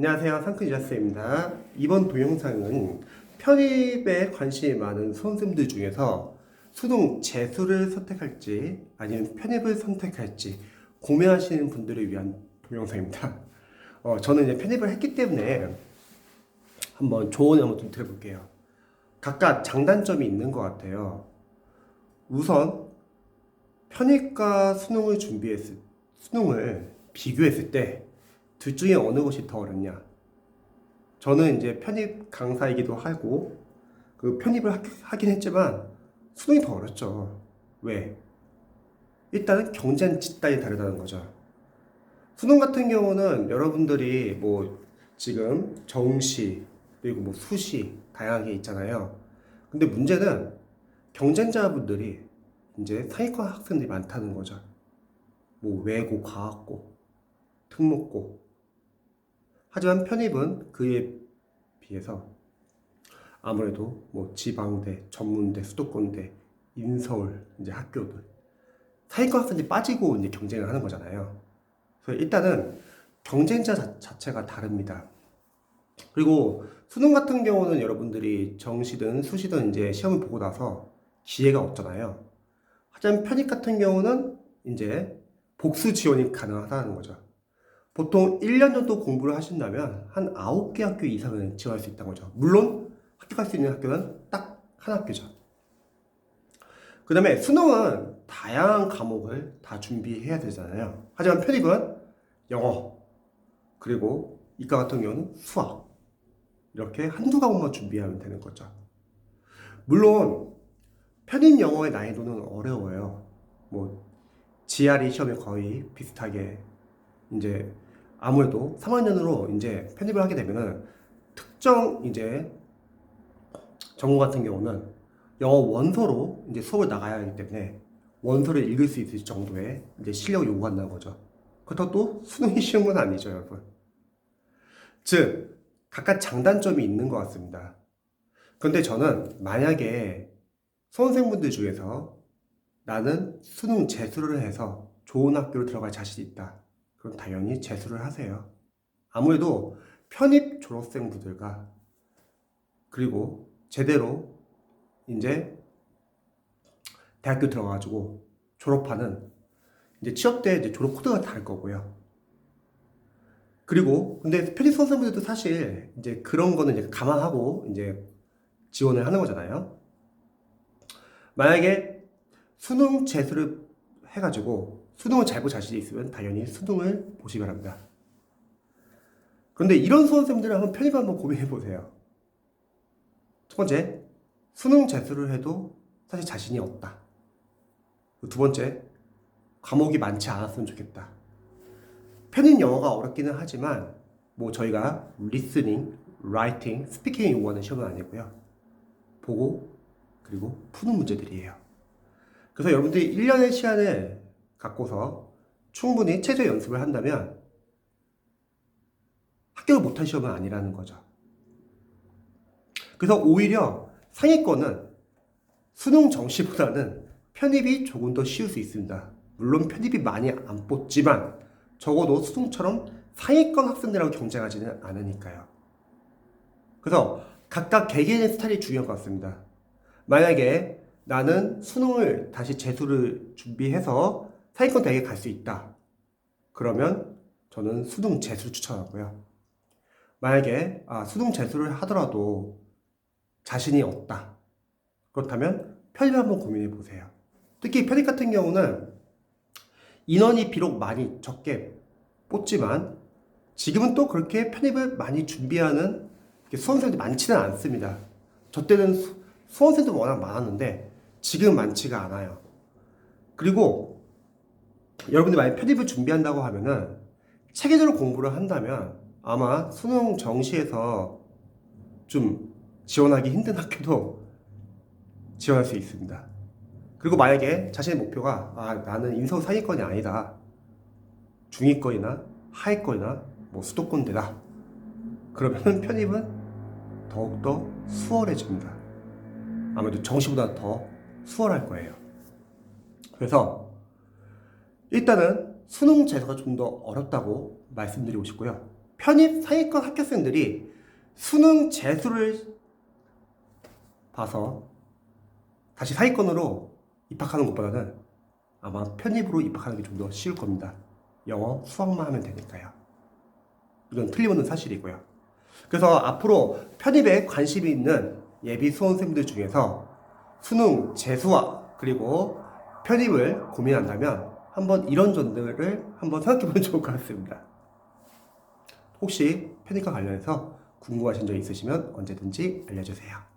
안녕하세요. 상크니자스입니다. 이번 동영상은 편입에 관심이 많은 수험생들 중에서 수능 재수를 선택할지 아니면 편입을 선택할지 고민하시는 분들을 위한 동영상입니다. 저는 이제 편입을 했기 때문에 한번 조언을 한번 좀 드려볼게요. 각각 장단점이 있는 것 같아요. 우선 편입과 수능을 비교했을 때 둘 중에 어느 것이 더 어렵냐? 저는 이제 편입 강사이기도 하고 그 편입을 하긴 했지만 수능이 더 어렵죠. 왜? 일단은 경쟁 집단이 다르다는 거죠. 수능 같은 경우는 여러분들이 뭐 지금 정시 그리고 뭐 수시 다양하게 있잖아요. 근데 문제는 경쟁자분들이 이제 상위권 학생들이 많다는 거죠. 뭐 외고, 과학고, 특목고. 하지만 편입은 그에 비해서 아무래도 뭐 지방대, 전문대, 수도권대, 인서울 이제 학교들 상위권 학생들이 빠지고 이제 경쟁을 하는 거잖아요. 그래서 일단은 경쟁자 자체가 다릅니다. 그리고 수능 같은 경우는 여러분들이 정시든 수시든 이제 시험을 보고 나서 기회가 없잖아요. 하지만 편입 같은 경우는 이제 복수 지원이 가능하다는 거죠. 보통 1년 정도 공부를 하신다면 한 9개 학교 이상은 지원할 수 있다는 거죠. 물론 합격할 수 있는 학교는 딱 한 학교죠. 그 다음에 수능은 다양한 과목을 다 준비해야 되잖아요. 하지만 편입은 영어, 그리고 이과 같은 경우는 수학, 이렇게 한두 과목만 준비하면 되는 거죠. 물론 편입 영어의 난이도는 어려워요. 뭐 GRE 시험에 거의 비슷하게 이제 아무래도 3학년으로 이제 편입을 하게 되면은 특정 이제 전공 같은 경우는 영어 원서로 이제 수업을 나가야 하기 때문에 원서를 읽을 수 있을 정도의 이제 실력을 요구한다는 거죠. 그렇다고 또 수능이 쉬운 건 아니죠, 여러분. 즉, 각각 장단점이 있는 것 같습니다. 그런데 저는 만약에 수험생분들 중에서 나는 수능 재수를 해서 좋은 학교로 들어갈 자신이 있다. 그럼 당연히 재수를 하세요. 아무래도 편입 졸업생분들과 그리고 제대로 이제 대학교 들어가가지고 졸업하는 이제 취업 때 이제 졸업 코드가 다를 거고요. 그리고 근데 편입 수험생분들도 사실 이제 그런 거는 이제 감안하고 이제 지원을 하는 거잖아요. 만약에 수능 재수를 해가지고 수능을 잘 볼 자신이 있으면 당연히 수능을 보시기 바랍니다. 그런데 이런 수험생들은 한번 편입 한번 고민해 보세요. 첫 번째, 수능 재수를 해도 사실 자신이 없다. 두 번째, 과목이 많지 않았으면 좋겠다. 편입 영어가 어렵기는 하지만 뭐 저희가 리스닝, 라이팅, 스피킹 요구하는 시험은 아니고요. 보고 그리고 푸는 문제들이에요. 그래서 여러분들이 1년의 시간을 갖고서 충분히 최저 연습을 한다면 합격을 못할 시험은 아니라는 거죠. 그래서 오히려 상위권은 수능 정시보다는 편입이 조금 더 쉬울 수 있습니다. 물론 편입이 많이 안 뽑지만 적어도 수능처럼 상위권 학생들하고 경쟁하지는 않으니까요. 그래서 각각 개개인의 스타일이 중요한 것 같습니다. 만약에 나는 수능을 다시 재수를 준비해서 상위권 대학에 갈 수 있다. 그러면 저는 수능 재수를 추천하고요. 만약에 수능 재수를 하더라도 자신이 없다. 그렇다면 편입 한번 고민해 보세요. 특히 편입 같은 경우는 인원이 비록 많이 적게 뽑지만 지금은 또 그렇게 편입을 많이 준비하는 수험생들이 많지는 않습니다. 저 때는 수험생도 워낙 많았는데 지금 많지가 않아요. 그리고 여러분들이 만약 편입을 준비한다고 하면은 체계적으로 공부를 한다면 아마 수능 정시에서 좀 지원하기 힘든 학교도 지원할 수 있습니다. 그리고 만약에 자신의 목표가 나는 인서울 상위권이 아니다. 중위권이나 하위권이나 뭐 수도권대다. 그러면 편입은 더욱더 수월해집니다. 아무래도 정시보다 더 수월할 거예요. 그래서 일단은 수능 재수가 좀 더 어렵다고 말씀드리고 싶고요. 편입 상위권 합격생들이 수능 재수를 봐서 다시 상위권으로 입학하는 것보다는 아마 편입으로 입학하는 게 좀 더 쉬울 겁니다. 영어, 수학만 하면 되니까요. 이건 틀림없는 사실이고요. 그래서 앞으로 편입에 관심이 있는 예비 수험생들 중에서 수능 재수와 그리고 편입을 고민한다면 한번 이런 점들을 한번 생각해보면 좋을 것 같습니다. 혹시 편입과 관련해서 궁금하신 점 있으시면 언제든지 알려주세요.